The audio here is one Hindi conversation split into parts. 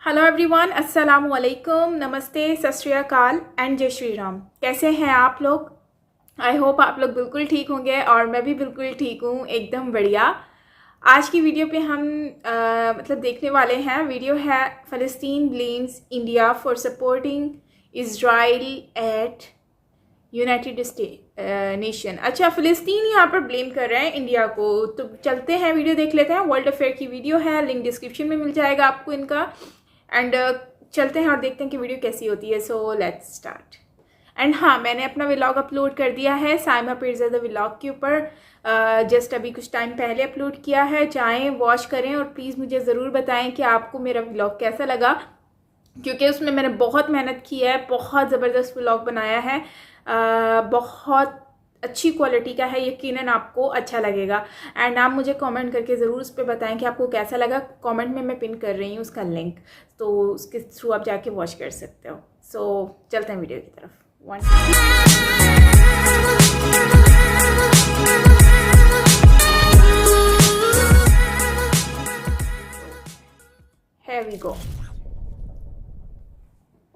हेलो एवरीवन, अस्सलाम वालेकुम, नमस्ते, सत श्री अकाल एंड जय श्री राम। कैसे हैं आप लोग? आई होप आप लोग बिल्कुल ठीक होंगे और मैं भी बिल्कुल ठीक हूँ, एकदम बढ़िया। आज की वीडियो पे हम देखने वाले हैं। वीडियो है फ़लस्तीन blames India for supporting Israel at United State Nation. अच्छा, फ़लस्तीन यहाँ पर ब्लेम कर रहे हैं इंडिया को। तो चलते हैं, वीडियो देख लेते हैं। वर्ल्ड अफेयर की वीडियो है, लिंक डिस्क्रिप्शन में मिल जाएगा आपको इनका। एंड चलते हैं और देखते हैं कि वीडियो कैसी होती है। So let's start. एंड हाँ, मैंने अपना व्लॉग अपलोड कर दिया है साइमा पिरज़ादा व्लॉग के ऊपर। जस्ट अभी कुछ टाइम पहले अपलोड किया है। जाएं, वॉच करें और प्लीज़ मुझे ज़रूर बताएं कि आपको मेरा व्लॉग कैसा लगा, क्योंकि उसमें मैंने बहुत मेहनत की है, बहुत ज़बरदस्त व्लॉग बनाया है। बहुत अच्छी क्वालिटी का है, यकीनन आपको अच्छा लगेगा। एंड आप मुझे कमेंट करके ज़रूर उस पर बताएं कि आपको कैसा लगा। कमेंट में मैं पिन कर रही हूँ उसका लिंक, तो उसके थ्रू आप जाके वॉच कर सकते हो। सो चलते हैं वीडियो की तरफ। Here we go.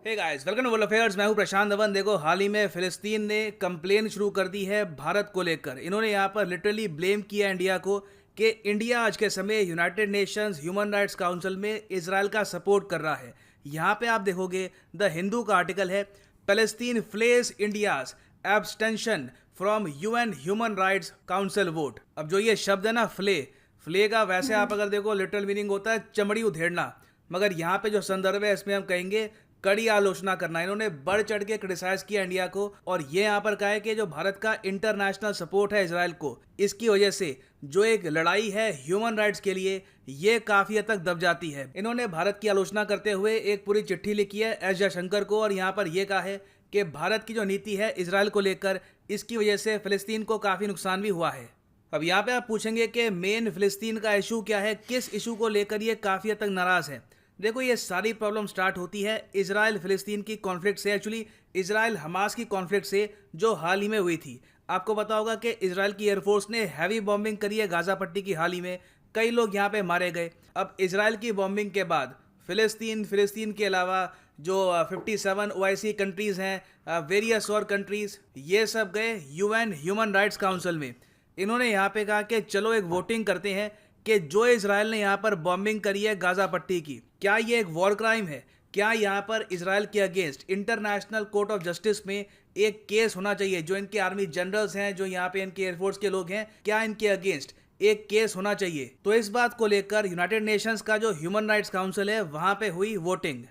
Hey guys, welcome to world affairs. मैं हूं प्रशांत धवन। देखो, हाल ही में फिलिस्तीन ने कंप्लेन शुरू कर दी है भारत को लेकर। इन्होंने यहां पर लिटरली ब्लेम किया इंडिया को कि इंडिया आज के समय United Nations human rights council में इजराइल का सपोर्ट कर रहा है। यहां पे आप देखोगे, द हिंदू का आर्टिकल है, Palestine flags India's abstention from UN human rights council vote. अब जो ये शब्द है ना, फ्ले का वैसे आप अगर देखो लिटरल मीनिंग होता है चमड़ी उधेड़ना, मगर यहाँ पे जो संदर्भ है इसमें हम कहेंगे कड़ी आलोचना करना। इन्होंने बढ़ चढ़ के क्रिटिसाइज किया इंडिया को, और ये यहाँ पर कहा है कि जो भारत का इंटरनेशनल सपोर्ट है इजराइल को, इसकी वजह से जो एक लड़ाई है ह्यूमन राइट्स के लिए, ये काफी हद तक दब जाती है। इन्होंने भारत की आलोचना करते हुए एक पूरी चिट्ठी लिखी है एस जयशंकर को, और यहाँ पर यह कहा है कि भारत की जो नीति है इजराइल को लेकर, इसकी वजह से फिलिस्तीन को काफी नुकसान भी हुआ है। अब यहाँ पे आप पूछेंगे कि मेन फिलिस्तीन का इशू क्या है, किस इशू को लेकर ये काफी हद तक नाराज है। देखो, ये सारी प्रॉब्लम स्टार्ट होती है इजराइल फिलिस्तीन की कॉन्फ्लिक्ट से, एक्चुअली इजराइल हमास की कॉन्फ्लिक्ट से, जो हाल ही में हुई थी। आपको पता होगा कि इजराइल की एयरफोर्स ने हैवी बॉम्बिंग करी है गाजा पट्टी की हाल ही में, कई लोग यहाँ पे मारे गए। अब इजराइल की बॉम्बिंग के बाद फिलिस्तीन के अलावा जो 57 ओआईसी कंट्रीज हैं, वेरियस और कंट्रीज, ये सब गए यूएन ह्यूमन राइट्स काउंसिल में। इन्होंने यहाँ पे कहा कि चलो एक वोटिंग करते हैं कि जो इजराइल ने यहाँ पर बॉम्बिंग करी है गाजा पट्टी की, क्या ये एक वॉर क्राइम है? क्या यहाँ पर इजराइल के against international court of justice में एक केस होना चाहिए? जो इनके आर्मी जनरल्स हैं, जो यहाँ पे इनके एयरफोर्स के लोग हैं, क्या इनके अगेंस्ट एक केस होना चाहिए? तो इस बात को लेकर यूनाइटेड नेशंस का जो ह्यूमन राइट्स काउंसिल है, वहां पे हुई वोटिंग।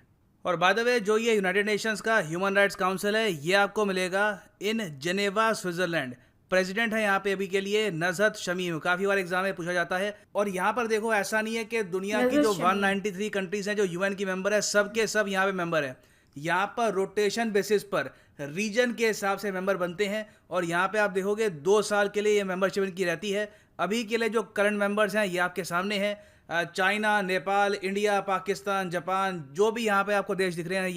और बाय द वे, जो ये यूनाइटेड नेशंस का ह्यूमन राइट्स काउंसिल है, ये आपको मिलेगा इन जेनेवा, स्विट्जरलैंड। प्रेसिडेंट है यहाँ पे अभी के लिए नजहत शमीम, काफी बार एग्जाम में पूछा जाता है। और यहाँ पर देखो, ऐसा नहीं है कि दुनिया की जो 193 कंट्रीज हैं जो यूएन की मेंबर है, सब के सब यहाँ पे मेंबर है। यहाँ पर रोटेशन बेसिस पर रीजन के हिसाब से मेंबर बनते हैं, और यहाँ पे आप देखोगे 2 साल के लिए ये मेंबरशिप इनकी रहती है। अभी के लिए जो करंट मेंबर्स हैं ये आपके सामने हैं, China, Nepal, India, Pakistan, Japan, जो भी यहाँ पे आपको देश दिख रहे हैं,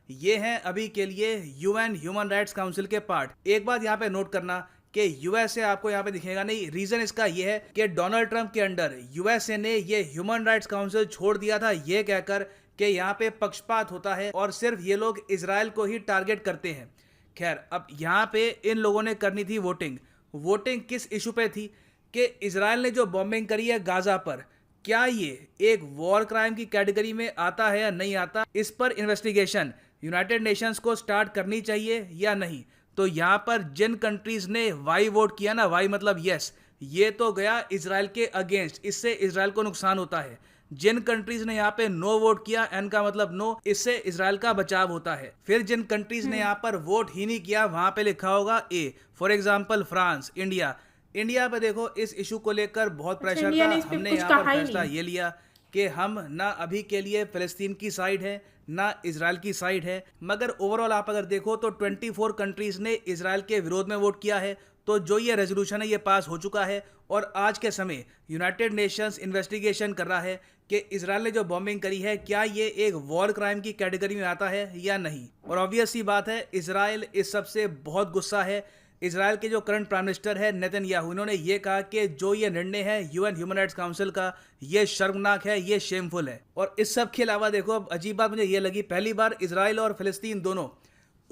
ये हैं अभी के लिए यूएन ह्यूमन राइट्स काउंसिल के पार्ट। एक बात यहाँ पे नोट करना कि यूएसए आपको यहाँ पे दिखेगा नहीं। रीजन इसका ये है कि डोनाल्ड ट्रंप के अंडर यूएसए ने ये ह्यूमन राइट्स काउंसिल छोड़ दिया था, ये कहकर कि यहाँ पे पक्षपात होता है और सिर्फ ये लोग इजराइल को ही टारगेट करते हैं। खैर, अब यहाँ पे इन लोगों ने करनी थी वोटिंग किस इशू पे थी कि इजराइल ने जो बॉम्बिंग करी है गाजा पर, क्या ये एक वॉर क्राइम की कैटेगरी में आता है या नहीं आता? इस पर इन्वेस्टिगेशन यूनाइटेड नेशंस को स्टार्ट करनी चाहिए या नहीं? तो यहाँ पर जिन कंट्रीज ने वाई वोट किया ना, वाई मतलब यस, ये तो गया इजराइल के अगेंस्ट, इससे इजराइल को नुकसान होता है। जिन कंट्रीज ने यहाँ पे नो वोट किया, एन का मतलब नो, इससे इजराइल का बचाव होता है। फिर जिन कंट्रीज ने यहाँ पर वोट ही नहीं किया, वहां पे लिखा होगा ए, फॉर एग्जाम्पल फ्रांस, इंडिया पे देखो इस इशू को लेकर बहुत प्रेशर था। हमने यहाँ पर फैसला ये लिया कि हम ना अभी के लिए फिलिस्तीन की साइड है, ना इजराइल की साइड है। मगर ओवरऑल आप अगर देखो तो 24 कंट्रीज ने इजराइल के विरोध में वोट किया है। तो जो ये रेजोल्यूशन है ये पास हो चुका है, और आज के समय यूनाइटेड नेशंस इन्वेस्टिगेशन कर रहा है कि इजराइल ने जो बॉम्बिंग करी है, क्या ये एक वॉर क्राइम की कैटेगरी में आता है या नहीं। और ऑब्वियस सी बात है, इजराइल इस सबसे बहुत गुस्सा है। इजराइल के जो करंट प्राइम मिनिस्टर है नेतन्याहू, इन्होंने ये कहा कि जो ये निर्णय है यूएन ह्यूमन राइट्स काउंसिल का, ये शर्मनाक है, ये शेमफुल है। और इस सब के अलावा देखो, अब अजीब बात मुझे ये लगी, पहली बार इजराइल और फिलिस्तीन दोनों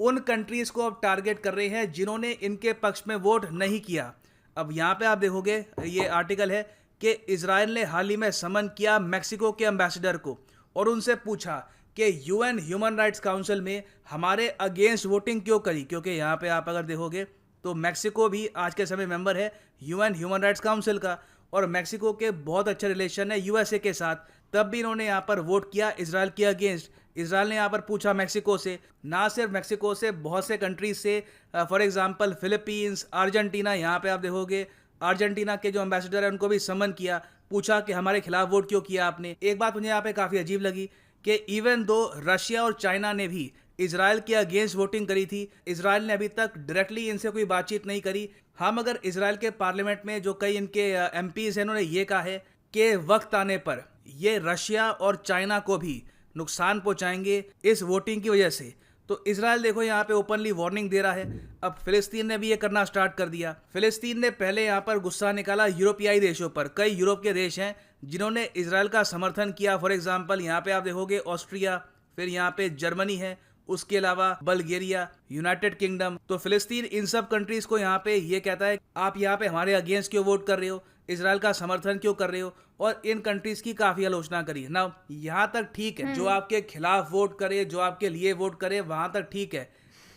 उन कंट्रीज को अब टारगेट कर रहे हैं जिन्होंने इनके पक्ष में वोट नहीं किया। अब यहाँ पे आप देखोगे, ये आर्टिकल है कि इजराइल ने हाल ही में समन किया मैक्सिको के एम्बेसडर को और उनसे पूछा कि यूएन ह्यूमन राइट्स काउंसिल में हमारे अगेंस्ट वोटिंग क्यों करी, क्योंकि यहाँ पे आप अगर देखोगे तो मैक्सिको भी आज के समय मेंबर है यूएन ह्यूमन राइट्स काउंसिल का, और मैक्सिको के बहुत अच्छे रिलेशन है यूएसए के साथ। तब भी इन्होंने यहाँ पर वोट किया इजराइल के अगेंस्ट। इजराइल ने यहाँ पर पूछा मैक्सिको से, ना सिर्फ मैक्सिको से, बहुत से कंट्रीज से, फॉर एग्जांपल फिलीपींस, अर्जेंटीना। यहाँ पे आप देखोगे अर्जेंटीना के जो एम्बेसडर है उनको भी समन किया, पूछा कि हमारे खिलाफ वोट क्यों किया आपने। एक बात मुझे यहाँ पे काफ़ी अजीब लगी कि इवन दो रशिया और चाइना ने भी इजराइल के अगेंस्ट वोटिंग करी थी, इजराइल ने अभी तक डायरेक्टली इनसे कोई बातचीत नहीं करी। हम अगर इजराइल के पार्लियामेंट में जो कई इनके एमपीज हैं, उन्होंने ये कहा है कि वक्त आने पर ये रशिया और चाइना को भी नुकसान पहुंचाएंगे इस वोटिंग की वजह से। तो इजराइल देखो यहाँ पे ओपनली वार्निंग दे रहा है। अब फिलिस्तीन ने भी ये करना स्टार्ट कर दिया। फिलिस्तीन ने पहले यहाँ पर गुस्सा निकाला यूरोपियाई देशों पर। कई यूरोप के देश हैं जिन्होंने इजराइल का समर्थन किया। फॉर एग्जाम्पल यहाँ पे आप देखोगे ऑस्ट्रिया, फिर यहाँ पे जर्मनी है, उसके अलावा बल्गेरिया, यूनाइटेड किंगडम। तो फिलिस्तीन इन सब कंट्रीज को यहाँ पे ये कहता है आप यहाँ पे हमारे अगेंस्ट क्यों वोट कर रहे हो, इजराइल का समर्थन क्यों कर रहे हो, और इन कंट्रीज की काफी आलोचना करी ना। यहाँ तक ठीक है, जो आपके खिलाफ वोट करे, जो आपके लिए वोट करे, वहां तक ठीक है।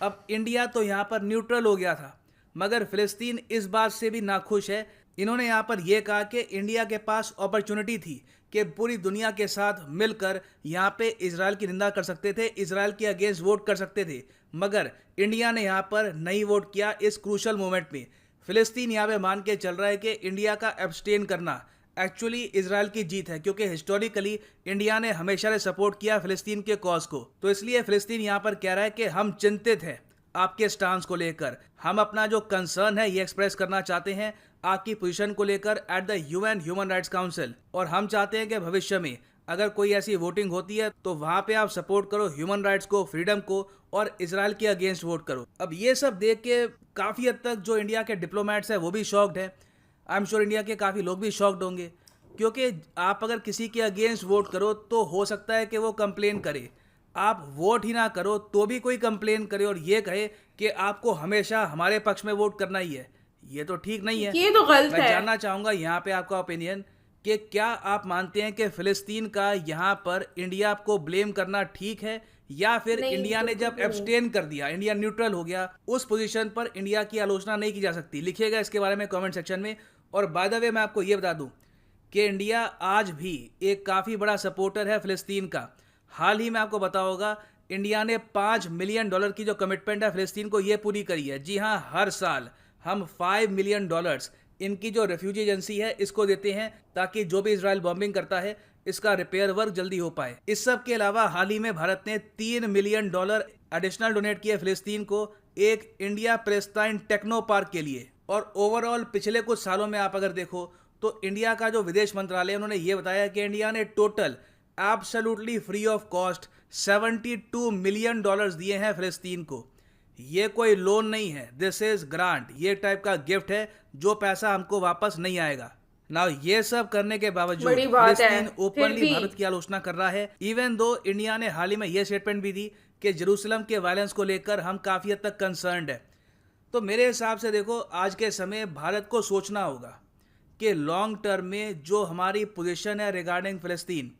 अब इंडिया तो यहाँ पर न्यूट्रल हो गया था, मगर फिलिस्तीन इस बात से भी नाखुश है। इन्होंने यहाँ पर यह कहा कि इंडिया के पास अपॉर्चुनिटी थी कि पूरी दुनिया के साथ मिलकर यहाँ पे इजराइल की निंदा कर सकते थे, इजराइल के अगेंस्ट वोट कर सकते थे, मगर इंडिया ने यहाँ पर नहीं वोट किया इस क्रूशल मोमेंट में। फिलिस्तीन यहाँ पे मान के चल रहा है कि इंडिया का एब्सटेन करना एक्चुअली इजराइल की जीत है, क्योंकि हिस्टोरिकली इंडिया ने हमेशा से सपोर्ट किया फिलिस्तीन के कॉज को। तो इसलिए फिलिस्तीन यहाँ पर कह रहा है कि हम चिंतित हैं आपके स्टांस को लेकर, हम अपना जो कंसर्न है ये एक्सप्रेस करना चाहते हैं आपकी पोजीशन को लेकर at the UN human rights council, और हम चाहते हैं कि भविष्य में अगर कोई ऐसी वोटिंग होती है तो वहां पे आप सपोर्ट करो ह्यूमन राइट्स को, फ्रीडम को, और इजराइल के अगेंस्ट वोट करो। अब ये सब देख के काफ़ी हद तक जो इंडिया के डिप्लोमेट्स हैं वो भी शॉक्ड है। आई एम श्योर इंडिया के काफ़ी लोग भी शॉक्ड होंगे, क्योंकि आप अगर किसी के अगेंस्ट वोट करो तो हो सकता है कि वो कंप्लेन करे, आप वोट ही ना करो तो भी कोई कंप्लेन करे और ये कहे कि आपको हमेशा हमारे पक्ष में वोट करना ही है। ये तो ठीक नहीं है, ये तो गलत है। मैं जानना चाहूँगा यहाँ पे आपका ओपिनियन कि क्या आप मानते हैं कि फिलिस्तीन का यहाँ पर इंडिया को ब्लेम करना ठीक है, या फिर इंडिया ने जब एब्सटेन कर दिया, इंडिया न्यूट्रल हो गया, उस पोजीशन पर इंडिया की आलोचना नहीं की जा सकती? लिखिएगा इसके बारे में कमेंट सेक्शन में। और बाय द वे मैं आपको ये बता दूं कि इंडिया आज भी एक काफ़ी बड़ा सपोर्टर है फिलिस्तीन का। हाल ही में आपको पता होगा इंडिया ने $5 मिलियन की जो कमिटमेंट है फिलिस्तीन को ये पूरी करी है। जी हाँ, हर साल हम $5 मिलियन इनकी जो रेफ्यूजी एजेंसी है इसको देते हैं, ताकि जो भी इजराइल बॉम्बिंग करता है इसका रिपेयर वर्क जल्दी हो पाए। इस सब के अलावा हाल ही में भारत ने $3 मिलियन एडिशनल डोनेट किए फिलिस्तीन को एक इंडिया पैलेस्टाइन टेक्नो पार्क के लिए। और ओवरऑल पिछले कुछ सालों में आप अगर देखो तो इंडिया का जो विदेश मंत्रालय, उन्होंने ये बताया कि इंडिया ने total absolutely free of cost $72 million दिए हैं फिलिस्तीन को। ये कोई लोन नहीं है, दिस इज ग्रांट, ये टाइप का गिफ्ट है, जो पैसा हमको वापस नहीं आएगा ना। ये सब करने के बावजूद फिलिस्तीन ओपनली भारत की आलोचना कर रहा है। इवन दो इंडिया ने हाल ही में ये स्टेटमेंट भी दी कि जेरूसलम के वायलेंस को लेकर हम काफ़ी हद तक कंसर्न्ड है। तो मेरे हिसाब से देखो, आज के समय भारत को सोचना होगा कि लॉन्ग टर्म में जो हमारी पोजीशन है रिगार्डिंग फिलिस्तीन,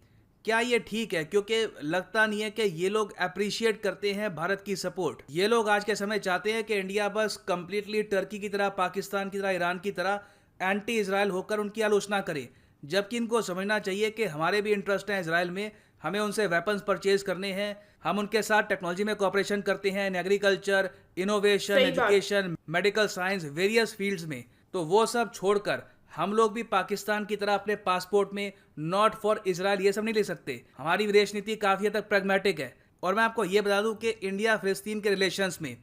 क्या ये ठीक है? क्योंकि लगता नहीं है कि ये लोग अप्रिशिएट करते हैं भारत की सपोर्ट। ये लोग आज के समय चाहते हैं कि इंडिया बस कंप्लीटली टर्की की तरह, पाकिस्तान की तरह, ईरान की तरह एंटी इजराइल होकर उनकी आलोचना करे, जबकि इनको समझना चाहिए कि हमारे भी इंटरेस्ट हैं इजराइल में, हमें उनसे वेपन्स परचेज करने हैं, हम उनके साथ टेक्नोलॉजी में कोऑपरेशन करते हैं, in agriculture, innovation, education, medical science, various fields में। तो वो सब छोड़कर हम लोग भी पाकिस्तान की तरह अपने पासपोर्ट में नॉट फॉर इजराइल ये सब नहीं ले सकते। हमारी विदेश नीति काफ़ी हद तक प्रैग्मेटिक है। और मैं आपको ये बता दूं कि इंडिया फिलिस्तीन के रिलेशंस में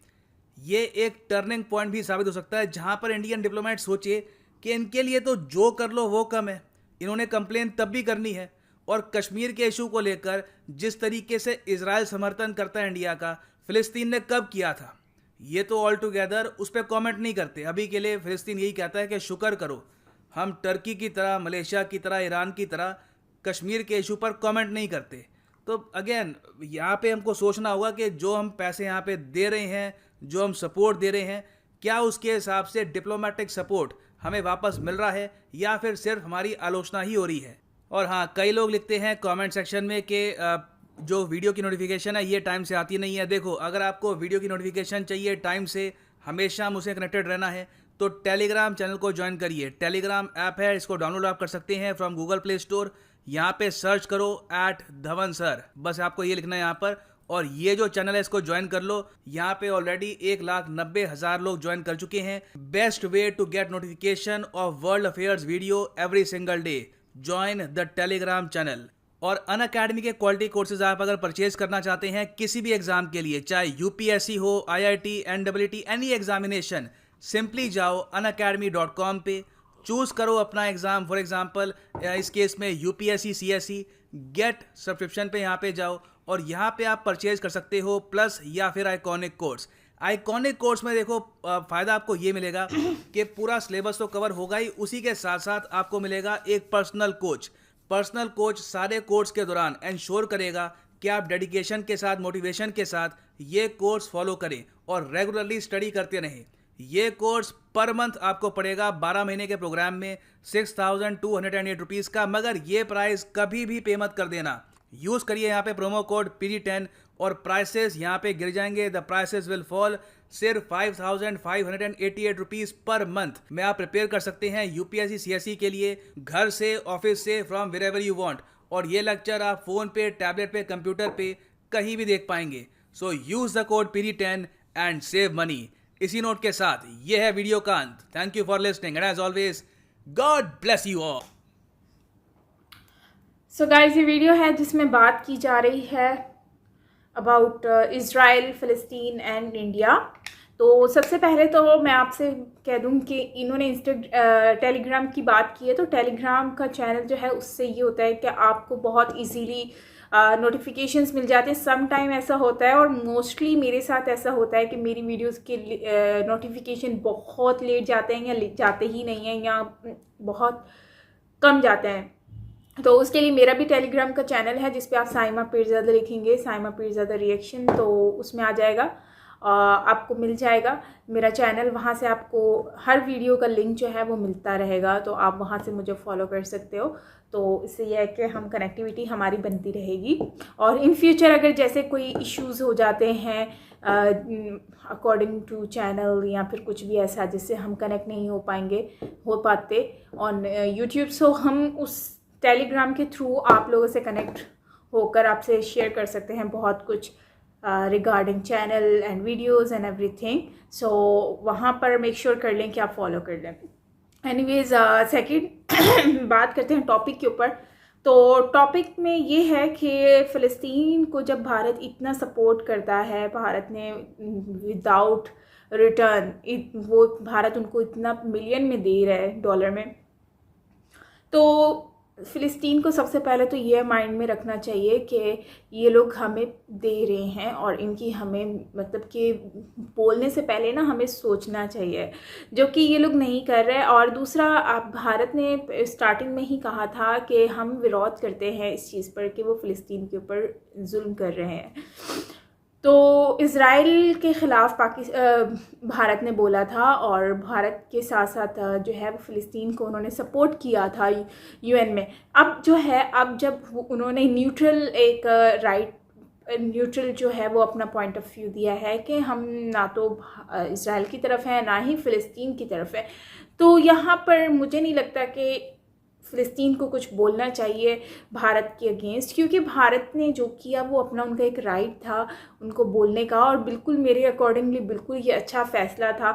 ये एक टर्निंग पॉइंट भी साबित हो सकता है, जहां पर इंडियन डिप्लोमेट सोचे कि इनके लिए तो जो कर लो वो कम है, इन्होंने कंप्लेन तब भी करनी है। और कश्मीर के इशू को लेकर जिस तरीके से इजराइल समर्थन करता है इंडिया का, फिलिस्तीन ने कब किया था? ये तो ऑल टुगेदर उस पर कॉमेंट नहीं करते। अभी के लिए फ़िलिस्तीन यही कहता है कि शुक्र करो, हम टर्की की तरह, मलेशिया की तरह, ईरान की तरह कश्मीर के इशू पर कमेंट नहीं करते। तो अगेन यहाँ पे हमको सोचना होगा कि जो हम पैसे यहाँ पे दे रहे हैं, जो हम सपोर्ट दे रहे हैं, क्या उसके हिसाब से डिप्लोमेटिक सपोर्ट हमें वापस मिल रहा है या फिर सिर्फ हमारी आलोचना ही हो रही है। और हाँ, कई लोग लिखते हैं कमेंट सेक्शन में कि जो वीडियो की नोटिफिकेशन है ये टाइम से आती नहीं है। देखो, अगर आपको वीडियो की नोटिफिकेशन चाहिए टाइम से, हमेशा मुझसे कनेक्टेड रहना है, तो टेलीग्राम चैनल को ज्वाइन करिए। टेलीग्राम ऐप है, इसको डाउनलोड आप कर सकते हैं फ्रॉम गूगल प्ले स्टोर। यहाँ पे सर्च करो @धवन सर, बस आपको ये लिखना है यहाँ पर, और ये जो चैनल है इसको ज्वाइन कर लो। यहाँ पे ऑलरेडी 1,90,000 लोग ज्वाइन कर चुके हैं। Best way to get notification of world affairs video every single day, join the telegram channel. और अनअकैडमी के क्वालिटी कोर्सेज आप अगर परचेज करना चाहते हैं किसी भी एग्जाम के लिए, चाहे यूपीएससी हो, IIT, NEET, any examination, simply जाओ unacademy.com पे, चूज करो अपना एग्जाम। फॉर एग्जांपल इस केस में यूपीएससी, CSE, गेट सब्सक्रिप्शन पे यहाँ पे जाओ और यहाँ पे आप परचेज कर सकते हो प्लस या फिर आइकॉनिक कोर्स। आइकॉनिक कोर्स में देखो फ़ायदा आपको ये मिलेगा कि पूरा सिलेबस तो कवर होगा ही, उसी के साथ साथ आपको मिलेगा एक पर्सनल कोच। पर्सनल कोच सारे कोर्स के दौरान इंश्योर करेगा कि आप डेडिकेशन के साथ, मोटिवेशन के साथ ये कोर्स फॉलो करें और रेगुलरली स्टडी करते रहें। ये कोर्स पर मंथ आपको पड़ेगा 12 महीने के प्रोग्राम में 6,208 रुपीज़ का, मगर ये प्राइस कभी भी पे मत कर देना। यूज़ करिए यहाँ पे प्रोमो कोड PD10 और प्राइसेस यहाँ पे गिर जाएंगे। द प्राइसेस विल फॉल, सिर्फ 5,588 रुपीज़ पर मंथ में आप प्रिपेयर कर सकते हैं यूपीएससी, CSE के लिए, घर से, ऑफिस से, from wherever you want. और ये लेक्चर आप फ़ोन पे, टैबलेट पे, कंप्यूटर पे कहीं भी देख पाएंगे। So use the code PD10 and save money. इसी नोट के साथ ये है वीडियो का अंत। Thank you for listening and as always God bless you all. So guys, ये वीडियो है जिसमें बात की जा रही है अबाउट इज़राइल, फ़लस्तीन एंड इंडिया। तो सबसे पहले तो मैं आपसे कह दूं कि इन्होंने टेलीग्राम की बात की है, तो टेलीग्राम का चैनल जो है उससे ये होता है कि आपको बहुत इजीली नोटिफिकेशंस मिल जाते हैं। सम टाइम ऐसा होता है और मोस्टली मेरे साथ ऐसा होता है कि मेरी वीडियोस के नोटिफिकेशन बहुत लेट जाते हैं या जाते ही नहीं हैं या बहुत कम जाते हैं। तो उसके लिए मेरा भी टेलीग्राम का चैनल है जिस पे आप साइमा पीरज़ादा लिखेंगे, साइमा पीरज़ादा रिएक्शन, तो उसमें आ जाएगा, आपको मिल जाएगा मेरा चैनल। वहाँ से आपको हर वीडियो का लिंक जो है वो मिलता रहेगा, तो आप वहाँ से मुझे फॉलो कर सकते हो। तो इससे यह है कि हम कनेक्टिविटी हमारी बनती रहेगी। और इन फ्यूचर अगर जैसे कोई इश्यूज़ हो जाते हैं अकॉर्डिंग टू चैनल या फिर कुछ भी ऐसा जिससे हम कनेक्ट नहीं हो पाते ऑन यूट्यूब, सो हम उस टेलीग्राम के थ्रू आप लोगों से कनेक्ट होकर आपसे शेयर कर सकते हैं बहुत कुछ regarding channel and videos and everything. So वहाँ पर मेक श्योर कर लें कि आप फॉलो कर लें। एनीवेज, सेकंड बात करते हैं टॉपिक के ऊपर। तो टॉपिक में ये है कि फ़लस्तीन को जब भारत इतना सपोर्ट करता है, भारत ने विदाउट रिटर्न वो भारत उनको इतना मिलियन में दे रहा है, डॉलर में, तो फ़िलिस्तीन को सबसे पहले तो ये माइंड में रखना चाहिए कि ये लोग हमें दे रहे हैं और इनकी हमें मतलब कि बोलने से पहले ना हमें सोचना चाहिए, जो कि ये लोग नहीं कर रहे। और दूसरा, आप भारत ने स्टार्टिंग में ही कहा था कि हम विरोध करते हैं इस चीज़ पर कि वो फ़िलिस्तीन के ऊपर जुल्म कर रहे हैं। तो इज़राइल के ख़िलाफ़ भारत ने बोला था और भारत के साथ साथ जो है वो फ़िलिस्तीन को उन्होंने सपोर्ट किया था UN में। अब जो है, अब जब उन्होंने न्यूट्रल जो है वो अपना पॉइंट ऑफ व्यू दिया है कि हम ना तो इज़राइल की तरफ है ना ही फ़िलिस्तीन की तरफ है, तो यहाँ पर मुझे नहीं लगता कि फ़िलिस्तीन को कुछ बोलना चाहिए भारत के अगेंस्ट, क्योंकि भारत ने जो किया वो अपना, उनका एक राइट था उनको बोलने का। और बिल्कुल मेरे अकॉर्डिंगली बिल्कुल ये अच्छा फ़ैसला था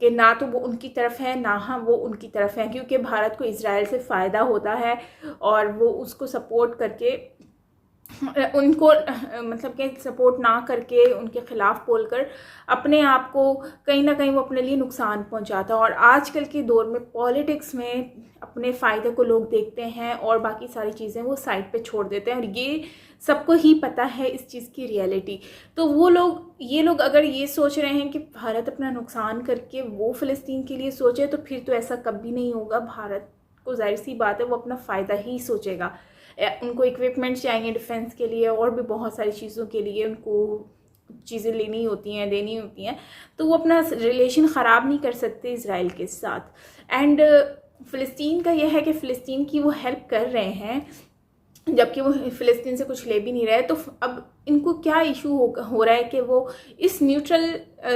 कि ना तो वो उनकी तरफ है ना हम वो उनकी तरफ हैं, क्योंकि भारत को इज़राइल से फ़ायदा होता है और वो उसको सपोर्ट करके उनको मतलब कि सपोर्ट ना करके उनके ख़िलाफ़ बोलकर अपने आप को कहीं ना कहीं वो अपने लिए नुकसान पहुंचाता है। और आजकल के दौर में पॉलिटिक्स में अपने फ़ायदे को लोग देखते हैं और बाकी सारी चीज़ें वो साइड पे छोड़ देते हैं, और ये सबको ही पता है इस चीज़ की रियलिटी। तो ये लोग अगर ये सोच रहे हैं कि भारत अपना नुकसान करके वो फ़लस्तीन के लिए सोचे, तो फिर तो ऐसा कभी नहीं होगा। भारत को जाहिर सी बात है वो अपना फ़ायदा ही सोचेगा। उनको इक्विपमेंट्स चाहिए डिफेंस के लिए और भी बहुत सारी चीज़ों के लिए उनको चीज़ें लेनी होती हैं, देनी होती हैं, तो वो अपना रिलेशन ख़राब नहीं कर सकते इसराइल के साथ। एंड फ़लस्तीन का यह है कि फ़लस्तीन की वो हेल्प कर रहे हैं जबकि वो फ़लस्तीन से कुछ ले भी नहीं रहे। तो अब इनको क्या इशू हो रहा है कि वो इस न्यूट्रल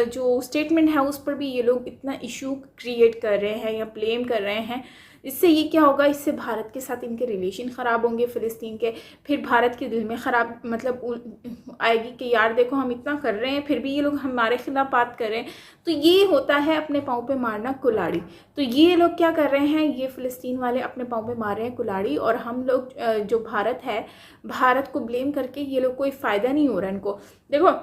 जो स्टेटमेंट है उस पर भी ये लोग इतना इशू क्रिएट कर रहे हैं या ब्लेम कर रहे हैं। इससे ये क्या होगा, इससे भारत के साथ इनके रिलेशन ख़राब होंगे फ़लस्तीन के। फिर भारत के दिल में ख़राब मतलब आएगी कि यार देखो हम इतना कर रहे हैं फिर भी ये लोग हमारे ख़िलाफ़ बात कर रहे हैं। तो ये होता है अपने पाँव पे मारना कुल्हाड़ी। तो ये लोग क्या कर रहे हैं, ये फ़लस्तीन वाले अपने पाँव पे मार रहे हैं कुल्हाड़ी, और हम लोग जो भारत है, भारत को ब्लेम करके ये लोग कोई फ़ायदा नहीं हो रहा है इनको। देखो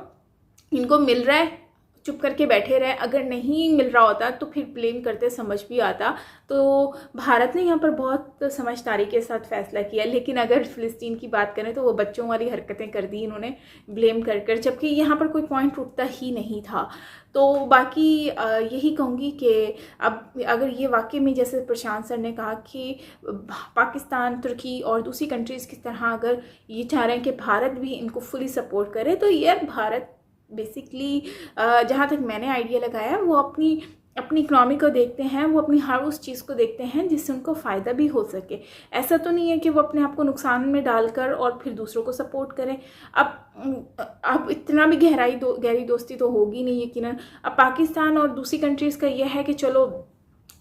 इनको मिल रहा है, चुप करके बैठे रहे। अगर नहीं मिल रहा होता तो फिर ब्लेम करते, समझ भी आता। तो भारत ने यहाँ पर बहुत समझदारी के साथ फैसला किया। लेकिन अगर फ़लस्तीन की बात करें तो वो बच्चों वाली हरकतें कर दी इन्होंने ब्लेम कर कर, जबकि यहाँ पर कोई पॉइंट उठता ही नहीं था। तो बाकी यही कहूँगी कि अब अगर ये वाकई में जैसे प्रशांत सर ने कहा कि पाकिस्तान, तुर्की और दूसरी कंट्रीज़ की तरह अगर ये चाह रहे हैं कि भारत भी इनको फुली सपोर्ट करे, तो ये भारत बेसिकली जहाँ तक मैंने आइडिया लगाया वो अपनी इकनॉमी को देखते हैं, वो अपनी हर उस चीज़ को देखते हैं जिससे उनको फ़ायदा भी हो सके। ऐसा तो नहीं है कि वो अपने आप को नुकसान में डालकर और फिर दूसरों को सपोर्ट करें। अब इतना भी गहरी दोस्ती तो होगी नहीं यकीनन। अब पाकिस्तान और दूसरी कंट्रीज़ का यह है कि चलो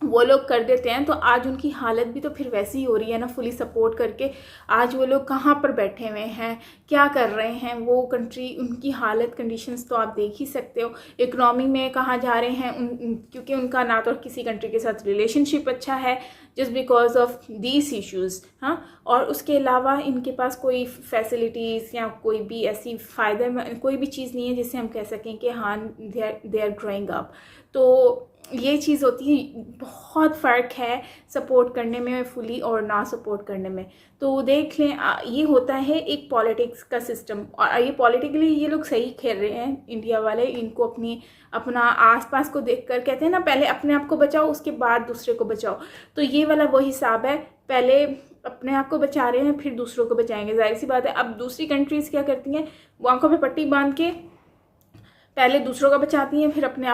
वो लोग कर देते हैं, तो आज उनकी हालत भी तो फिर वैसी ही हो रही है ना, फुली सपोर्ट करके। आज वो लोग कहाँ पर बैठे हुए हैं, क्या कर रहे हैं, वो कंट्री, उनकी हालत, कंडीशंस तो आप देख ही सकते हो। इकनॉमी में कहाँ जा रहे हैं क्योंकि उनका ना तो किसी कंट्री के साथ रिलेशनशिप अच्छा है just because of these issues. हाँ, और उसके अलावा इनके पास कोई फैसिलिटीज़ या कोई भी ऐसी फ़ायदे कोई भी चीज़ नहीं है जिससे हम कह सकें कि हाँ दे आर ग्रोइंग अप। तो ये चीज़ होती है, बहुत फ़र्क है सपोर्ट करने में फुली और ना सपोर्ट करने में। तो देख लें, ये होता है एक पॉलिटिक्स का सिस्टम, और ये पॉलिटिकली ये लोग सही खेल रहे हैं इंडिया वाले। इनको अपना आसपास को देखकर कहते हैं ना, पहले अपने आप को बचाओ उसके बाद दूसरे को बचाओ। तो ये वाला वो हिसाब है, पहले अपने आप को बचा रहे हैं फिर दूसरों को बचाएंगे। जाहिर सी बात है, अब दूसरी कंट्रीज़ क्या करती हैं, वो आंखों पे पट्टी बांध के पहले दूसरों का बचाती हैं फिर अपने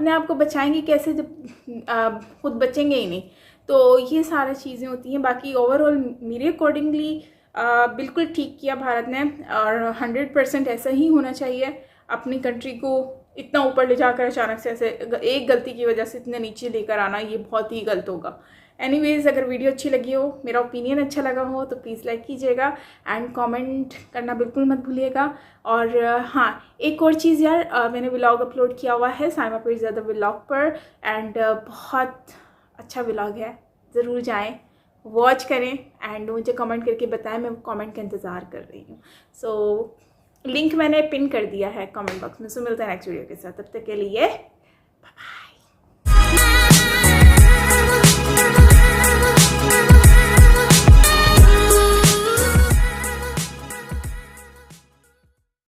आप को बचाएंगी कैसे जब खुद बचेंगे ही नहीं। तो ये सारी चीज़ें होती हैं। बाकी ओवरऑल मेरे अकॉर्डिंगली बिल्कुल ठीक किया भारत ने, और 100% ऐसा ही होना चाहिए। अपनी कंट्री को इतना ऊपर ले जाकर अचानक से ऐसे एक गलती की वजह से इतने नीचे लेकर आना, ये बहुत ही गलत होगा। एनीवेज़, अगर वीडियो अच्छी लगी हो, मेरा ओपिनियन अच्छा लगा हो, तो प्लीज़ लाइक कीजिएगा एंड कमेंट करना बिल्कुल मत भूलिएगा। और हाँ, एक और चीज़ यार, मैंने व्लॉग अपलोड किया हुआ है साइमा पीरज़ादा व्लॉग पर, एंड बहुत अच्छा व्लॉग है, ज़रूर जाएं, वॉच करें एंड मुझे कमेंट करके बताएं। मैं कमेंट का इंतज़ार कर रही हूँ। सो लिंक मैंने पिन कर दिया है कमेंट बॉक्स में। सो मिलते हैं नेक्स्ट वीडियो के साथ, तब तक के लिए